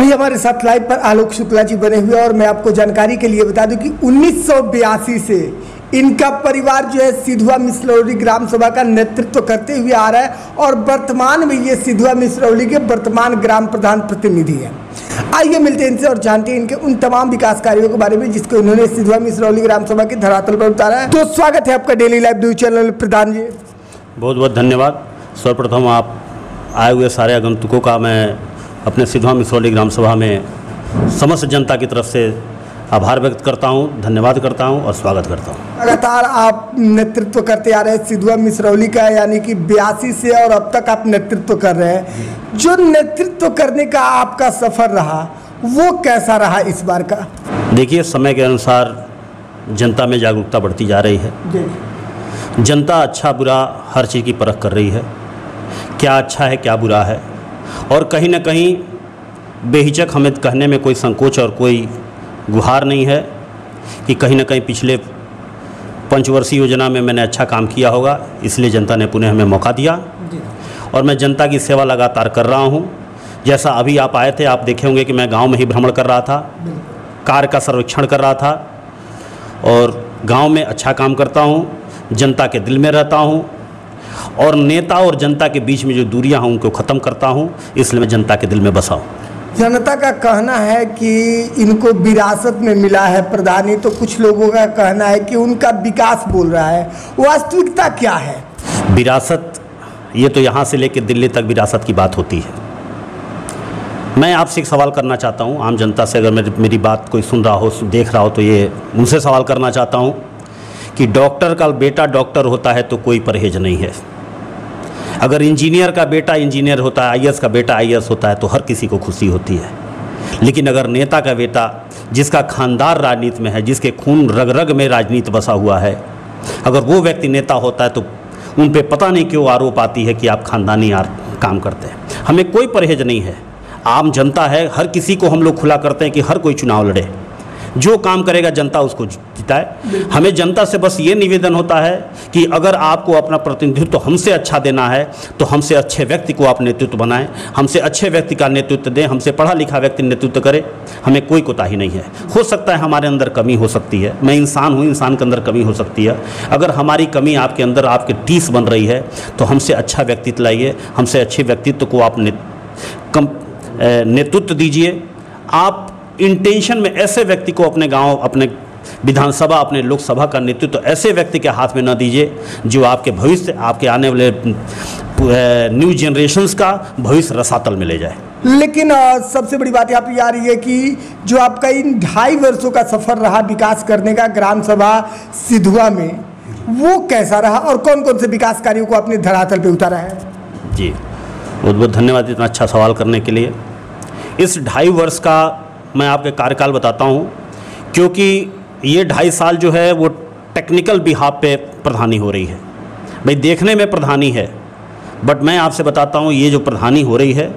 अभी हमारे साथ लाइव पर आलोक शुक्ला जी बने हुए और मैं आपको जानकारी के लिए बता दूं कि 1982 से इनका परिवार जो है सिधुआ मिसरौली ग्राम सभा का नेतृत्व करते हुए आ रहा है और वर्तमान में ये सिधुआ मिसरौली के वर्तमान ग्राम प्रधान प्रतिनिधि हैं। आइए मिलते हैं इनसे और जानते हैं इनके उन तमाम विकास कार्यों के बारे में जिसको इन्होंने सिधुआ मिसरौली ग्राम सभा के धरातल पर उतारा है। तो स्वागत है आपका डेली लाइव न्यूज चैनल प्रधान जी। बहुत बहुत धन्यवाद। सर्वप्रथम आप आए हुए सारे आगंतुकों का मैं अपने सिधुआ मिसरौली ग्राम सभा में समस्त जनता की तरफ से आभार व्यक्त करता हूं, धन्यवाद करता हूं और स्वागत करता हूं। लगातार आप नेतृत्व करते आ रहे हैं सिधुआ मिसरौली का, यानी कि 82 से और अब तक आप नेतृत्व कर रहे हैं। जो नेतृत्व करने का आपका सफर रहा वो कैसा रहा इस बार का? देखिए, समय के अनुसार जनता में जागरूकता बढ़ती जा रही है। जनता अच्छा बुरा हर चीज़ की परख कर रही है, क्या अच्छा है क्या बुरा है, और कहीं ना कहीं बेहिचक हमें कहने में कोई संकोच और कोई गुहार नहीं है कि कहीं ना कहीं पिछले पंचवर्षीय योजना में मैंने अच्छा काम किया होगा, इसलिए जनता ने पुनः हमें मौका दिया और मैं जनता की सेवा लगातार कर रहा हूं। जैसा अभी आप आए थे, आप देखे होंगे कि मैं गांव में ही भ्रमण कर रहा था, कार्य का सर्वेक्षण कर रहा था और गांव में अच्छा काम करता हूं, जनता के दिल में रहता हूं और नेता और जनता के बीच में जो दूरियां हैं उनको ख़त्म करता हूं, इसलिए मैं जनता के दिल में बसा हूं। जनता का कहना है कि इनको विरासत में मिला है प्रधानी, तो कुछ लोगों का कहना है कि उनका विकास बोल रहा है। वास्तविकता क्या है? विरासत, ये तो यहाँ से लेकर दिल्ली तक विरासत की बात होती है। मैं आपसे एक सवाल करना चाहता हूँ, आम जनता से अगर मेरी बात कोई सुन रहा हो, देख रहा हो, तो ये उनसे सवाल करना चाहता हूँ कि डॉक्टर का बेटा डॉक्टर होता है तो कोई परहेज नहीं है। अगर इंजीनियर का बेटा इंजीनियर होता है, आईएएस का बेटा आईएएस होता है तो हर किसी को खुशी होती है। लेकिन अगर नेता का बेटा, जिसका खानदान राजनीति में है, जिसके खून रग रग में राजनीति बसा हुआ है, अगर वो व्यक्ति नेता होता है तो उन पे पता नहीं क्यों आरोप आती है कि आप खानदानी काम करते हैं। हमें कोई परहेज नहीं है, आम जनता है, हर किसी को हम लोग खुला करते हैं कि हर कोई चुनाव लड़े, जो काम करेगा जनता उसको जिताए। हमें जनता से बस ये निवेदन होता है कि अगर आपको अपना प्रतिनिधित्व हमसे अच्छा देना है तो हमसे अच्छे व्यक्ति को आप नेतृत्व बनाएं, हमसे अच्छे व्यक्ति का नेतृत्व दें, हमसे पढ़ा लिखा व्यक्ति नेतृत्व करे। हमें कोई कोताही नहीं है। हो सकता है हमारे अंदर कमी हो सकती है, मैं इंसान हूँ, इंसान के अंदर कमी हो सकती है। अगर हमारी कमी आपके अंदर आपके टीस बन रही है तो हमसे अच्छा व्यक्तित्व लाइए, हमसे अच्छे व्यक्तित्व को आप नेतृत्व दीजिए। आप इंटेंशन में ऐसे व्यक्ति को अपने गांव, अपने विधानसभा, अपने लोकसभा का नेतृत्व ऐसे व्यक्ति के हाथ में न दीजिए जो आपके भविष्य, आपके आने वाले न्यू जनरेशन्स का भविष्य रसातल में ले जाए। लेकिन सबसे बड़ी बात यहाँ पे आ रही है कि जो आपका इन 2.5 वर्षों का सफर रहा विकास करने का ग्राम सभा सिधुआ में, वो कैसा रहा और कौन कौन से विकास कार्यों को आपने धरातल पे उतारा है? जी, बहुत बहुत धन्यवाद इतना अच्छा सवाल करने के लिए। इस 2.5 वर्ष का मैं आपके कार्यकाल बताता हूं, क्योंकि ये 2.5 साल जो है वो टेक्निकल बिहाफ पे प्रधानी हो रही है। भाई देखने में प्रधानी है, बट मैं आपसे बताता हूं ये जो प्रधानी हो रही है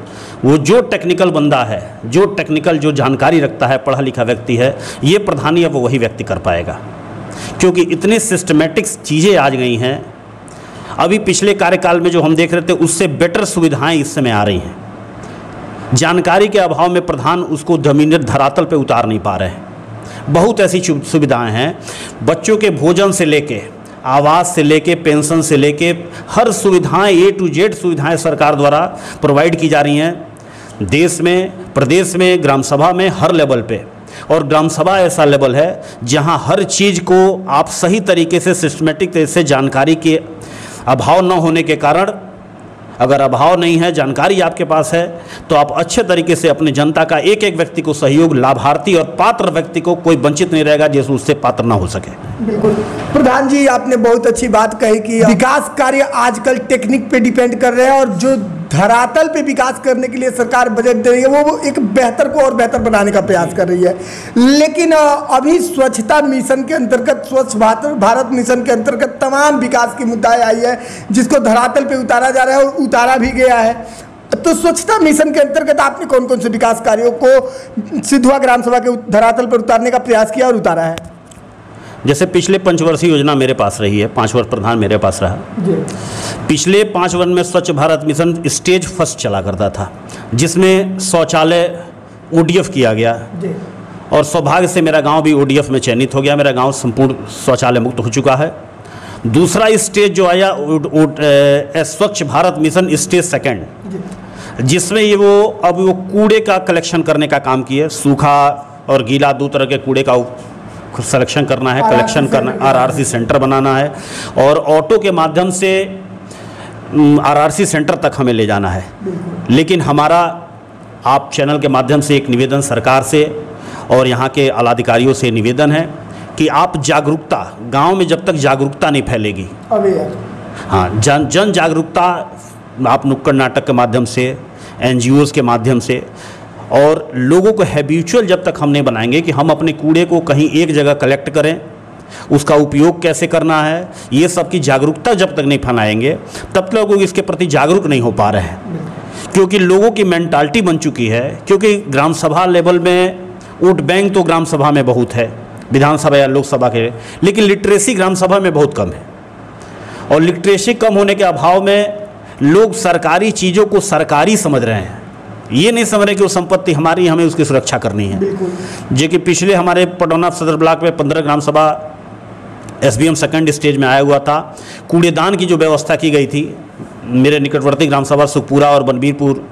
वो जो टेक्निकल बंदा है, जो टेक्निकल जो जानकारी रखता है, पढ़ा लिखा व्यक्ति है, ये प्रधानी अब वही व्यक्ति कर पाएगा, क्योंकि इतने सिस्टमेटिक चीज़ें आज गई हैं। अभी पिछले कार्यकाल में जो हम देख रहे थे उससे बेटर सुविधाएँ इस समय आ रही हैं। जानकारी के अभाव में प्रधान उसको जमीन धरातल पे उतार नहीं पा रहे हैं। बहुत ऐसी सुविधाएं हैं, बच्चों के भोजन से लेके, आवास से लेके, पेंशन से लेके, हर सुविधाएं A to Z सुविधाएं सरकार द्वारा प्रोवाइड की जा रही हैं देश में, प्रदेश में, ग्राम सभा में, हर लेवल पे। और ग्राम सभा ऐसा लेवल है जहां हर चीज़ को आप सही तरीके से, सिस्टमेटिक तरीके से, जानकारी के अभाव न होने के कारण, अगर अभाव नहीं है, जानकारी आपके पास है, तो आप अच्छे तरीके से अपने जनता का एक एक व्यक्ति को सहयोग, लाभार्थी और पात्र व्यक्ति को कोई वंचित नहीं रहेगा जिससे उससे पात्र ना हो सके। बिल्कुल प्रधान जी, आपने बहुत अच्छी बात कही कि विकास कार्य आजकल टेक्निक पे डिपेंड कर रहे हैं और जो धरातल पे विकास करने के लिए सरकार बजट दे रही है वो एक बेहतर को और बेहतर बनाने का प्रयास कर रही है। लेकिन अभी स्वच्छता मिशन के अंतर्गत, स्वच्छ भारत मिशन के अंतर्गत तमाम विकास की मुद्दाएं आई है जिसको धरातल पे उतारा जा रहा है और उतारा भी गया है। तो स्वच्छता मिशन के अंतर्गत आपने कौन कौन से विकास कार्यों को सिधुआ ग्राम सभा के धरातल पर उतारने का प्रयास किया और उतारा है? जैसे पिछले पंचवर्षीय योजना मेरे पास रही है, 5 वर्ष प्रधान मेरे पास रहा। पिछले 5 वर्ष में स्वच्छ भारत मिशन स्टेज फर्स्ट चला करता था, जिसमें शौचालय ODF किया गया और सौभाग्य से मेरा गांव भी ODF में चयनित हो गया। मेरा गांव संपूर्ण शौचालय मुक्त हो चुका है। दूसरा स्टेज जो आया स्वच्छ भारत मिशन स्टेज सेकंड, जिसमें ये अब वो कूड़े का कलेक्शन करने का काम किया। सूखा और गीला दो तरह के कूड़े का सिलेक्शन करना है, कलेक्शन करना, RRC सेंटर बनाना है और ऑटो के माध्यम से RRC सेंटर तक हमें ले जाना है। लेकिन हमारा आप चैनल के माध्यम से एक निवेदन सरकार से और यहाँ के आलाधिकारियों से निवेदन है कि आप जागरूकता, गांव में जब तक जागरूकता नहीं फैलेगी, हाँ, जन जागरूकता आप नुक्कड़ नाटक के माध्यम से, NGOs के माध्यम से और लोगों को हैबिचुअल जब तक हम नहीं बनाएंगे कि हम अपने कूड़े को कहीं एक जगह कलेक्ट करें, उसका उपयोग कैसे करना है, ये सब की जागरूकता जब तक नहीं फैलाएंगे तब तक लोग इसके प्रति जागरूक नहीं हो पा रहे हैं। क्योंकि लोगों की मेंटालिटी बन चुकी है, क्योंकि ग्राम सभा लेवल में वोट बैंक तो ग्राम सभा में बहुत है, विधानसभा या लोकसभा के, लेकिन लिटरेसी ग्राम सभा में बहुत कम है। और लिटरेसी कम होने के अभाव में लोग सरकारी चीज़ों को सरकारी समझ रहे हैं, ये नहीं समझ रहे कि वो संपत्ति हमारी, हमें उसकी सुरक्षा करनी है। जो कि पिछले हमारे पटौना सदर ब्लॉक में 15 ग्राम सभा SBM सेकंड स्टेज में आया हुआ था। कूड़ेदान की जो व्यवस्था की गई थी, मेरे निकटवर्ती ग्राम सभा सुखपुरा और बनबीरपुर,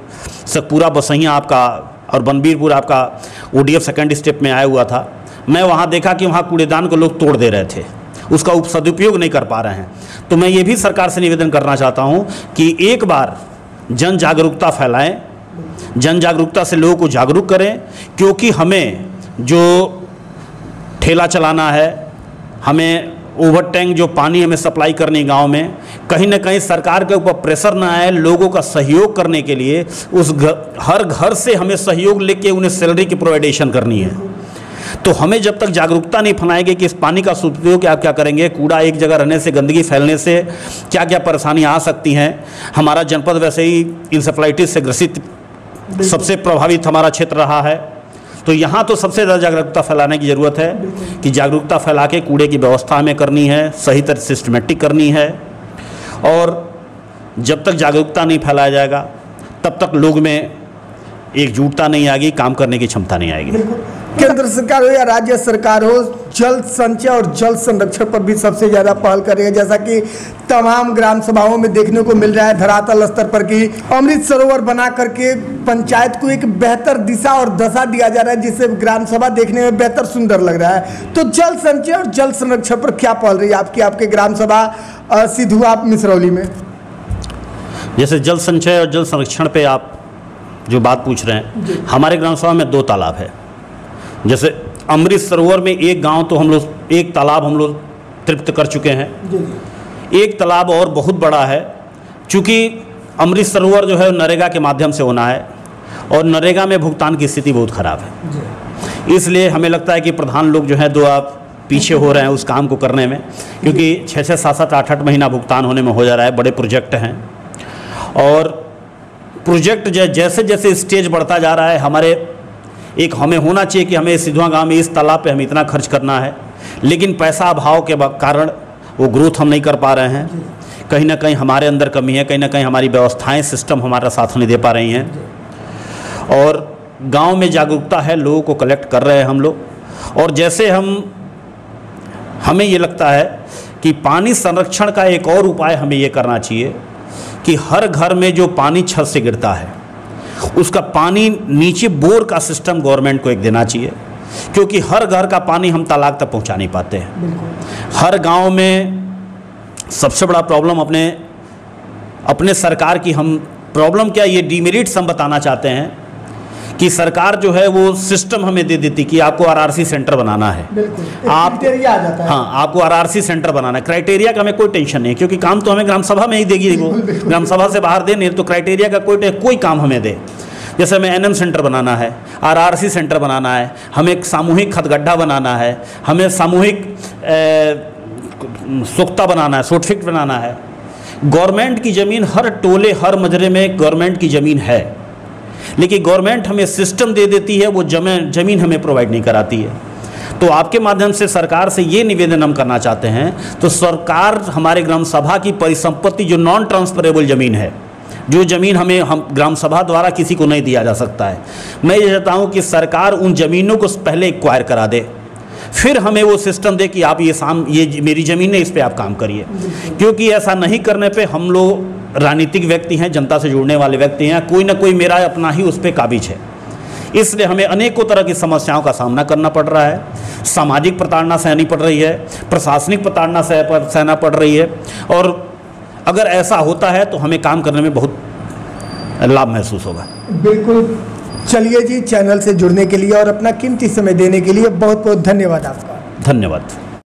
सुखपुरा बसैया आपका और बनबीरपुर आपका ODF सेकंड स्टेप में आया हुआ था। मैं वहाँ देखा कि वहाँ कूड़ेदान को लोग तोड़ दे रहे थे, उसका सदुपयोग नहीं कर पा रहे हैं। तो मैं ये भी सरकार से निवेदन करना चाहता हूँ कि एक बार जन जागरूकता फैलाएं, जन जागरूकता से लोगों को जागरूक करें। क्योंकि हमें जो ठेला चलाना है, हमें ओवर टैंक जो पानी हमें सप्लाई करनी गांव में, कहीं ना कहीं सरकार के ऊपर प्रेशर ना आए, लोगों का सहयोग करने के लिए हर घर से हमें सहयोग लेके उन्हें सैलरी की प्रोवाइडेशन करनी है। तो हमें जब तक जागरूकता नहीं फैलाएंगे कि इस पानी का सदुपयोग आप क्या करेंगे, कूड़ा एक जगह रहने से, गंदगी फैलने से क्या क्या परेशानियाँ आ सकती हैं। हमारा जनपद वैसे ही इंसेफ्लाइटिस से ग्रसित सबसे प्रभावित हमारा क्षेत्र रहा है। तो यहाँ तो सबसे ज़्यादा जागरूकता फैलाने की ज़रूरत है कि जागरूकता फैला के कूड़े की व्यवस्था हमें करनी है, सही तरह सिस्टमेटिक करनी है। और जब तक जागरूकता नहीं फैलाया जाएगा तब तक लोग में एकजुटता नहीं आएगी, काम करने की क्षमता नहीं आएगी। केंद्र सरकार हो या राज्य सरकार हो, जल संचय और जल संरक्षण पर भी सबसे ज़्यादा पहल करेगा। जैसा कि तमाम ग्राम सभाओं में देखने को मिल रहा है धरातल स्तर पर कि अमृत सरोवर बना करके पंचायत को एक बेहतर दिशा और दशा दिया जा रहा है, जिससे ग्राम सभा देखने में बेहतर सुंदर लग रहा है। तो जल संचय और जल संरक्षण पर क्या पहल रही है आपके ग्राम सभा सिधुआ मिसरौली में? जैसे जल संचय और जल संरक्षण पे आप जो बात पूछ रहे हैं, हमारे ग्राम सभा में 2 तालाब है। जैसे अमृत सरोवर में एक गांव तो हम लोग, एक तालाब हम लोग तृप्त कर चुके हैं। एक तालाब और बहुत बड़ा है, चूँकि अमृत सरोवर जो है नरेगा के माध्यम से होना है और नरेगा में भुगतान की स्थिति बहुत ख़राब है। इसलिए हमें लगता है कि प्रधान लोग जो है दो आप पीछे हो रहे हैं उस काम को करने में, क्योंकि 6-6, 7-7, 8-8 महीना भुगतान होने में हो जा रहा है। बड़े प्रोजेक्ट हैं और प्रोजेक्ट जैसे जैसे स्टेज बढ़ता जा रहा है, हमें होना चाहिए कि हमें सिधुआ गांव में इस तालाब पे हमें इतना खर्च करना है, लेकिन पैसा अभाव के कारण वो ग्रोथ हम नहीं कर पा रहे हैं। कहीं ना कहीं हमारे अंदर कमी है, कहीं ना कहीं हमारी व्यवस्थाएं, सिस्टम हमारा साथ नहीं दे पा रही हैं। और गांव में जागरूकता है, लोगों को कलेक्ट कर रहे हैं हम लोग। और जैसे हमें ये लगता है कि पानी संरक्षण का एक और उपाय हमें ये करना चाहिए कि हर घर में जो पानी छत से गिरता है उसका पानी नीचे बोर का सिस्टम गवर्नमेंट को एक देना चाहिए, क्योंकि हर घर का पानी हम तालाब तक पहुंचा नहीं पाते हैं। हर गांव में सबसे बड़ा प्रॉब्लम अपने सरकार की, हम प्रॉब्लम क्या, ये डीमेरिट्स हम बताना चाहते हैं कि सरकार जो है वो सिस्टम हमें दे देती कि आपको RRC सेंटर बनाना है, आप आ जाता है। हाँ, आपको RRC सेंटर बनाना है। क्राइटेरिया का हमें कोई टेंशन नहीं, क्योंकि काम तो हमें ग्राम सभा में ही देगी वो, ग्राम सभा से बाहर दे नहीं, तो क्राइटेरिया का कोई काम हमें दे। जैसे हमें NM सेंटर बनाना है, RRC सेंटर बनाना है, हमें एक सामूहिक खतगड्ढा बनाना है, हमें सामूहिक सोख्ता बनाना है, सोटफिक्ट बनाना है। गवर्नमेंट की ज़मीन हर टोले हर मजरे में गवर्नमेंट की ज़मीन है, लेकिन गवर्नमेंट हमें सिस्टम दे देती है, वो ज़मीन हमें प्रोवाइड नहीं कराती है। तो आपके माध्यम से सरकार से ये निवेदन हम करना चाहते हैं, तो सरकार हमारे ग्राम सभा की परिसंपत्ति जो नॉन ट्रांसफरेबल ज़मीन है, जो ज़मीन हम ग्राम सभा द्वारा किसी को नहीं दिया जा सकता है। मैं ये चाहता हूँ कि सरकार उन ज़मीनों को पहले एक्वायर करा दे, फिर हमें वो सिस्टम दे कि आप ये मेरी ज़मीन है, इस पे आप काम करिए। क्योंकि ऐसा नहीं करने पे हम लोग राजनीतिक व्यक्ति हैं, जनता से जुड़ने वाले व्यक्ति हैं, कोई ना कोई मेरा अपना ही उस पर काबिज है। इसलिए हमें अनेकों तरह की समस्याओं का सामना करना पड़ रहा है। सामाजिक प्रताड़ना सहनी पड़ रही है, प्रशासनिक प्रताड़ना सहना पड़ रही है, और अगर ऐसा होता है तो हमें काम करने में बहुत लाभ महसूस होगा। बिल्कुल। चलिए जी, चैनल से जुड़ने के लिए और अपना कीमती समय देने के लिए बहुत बहुत धन्यवाद आपका। धन्यवाद।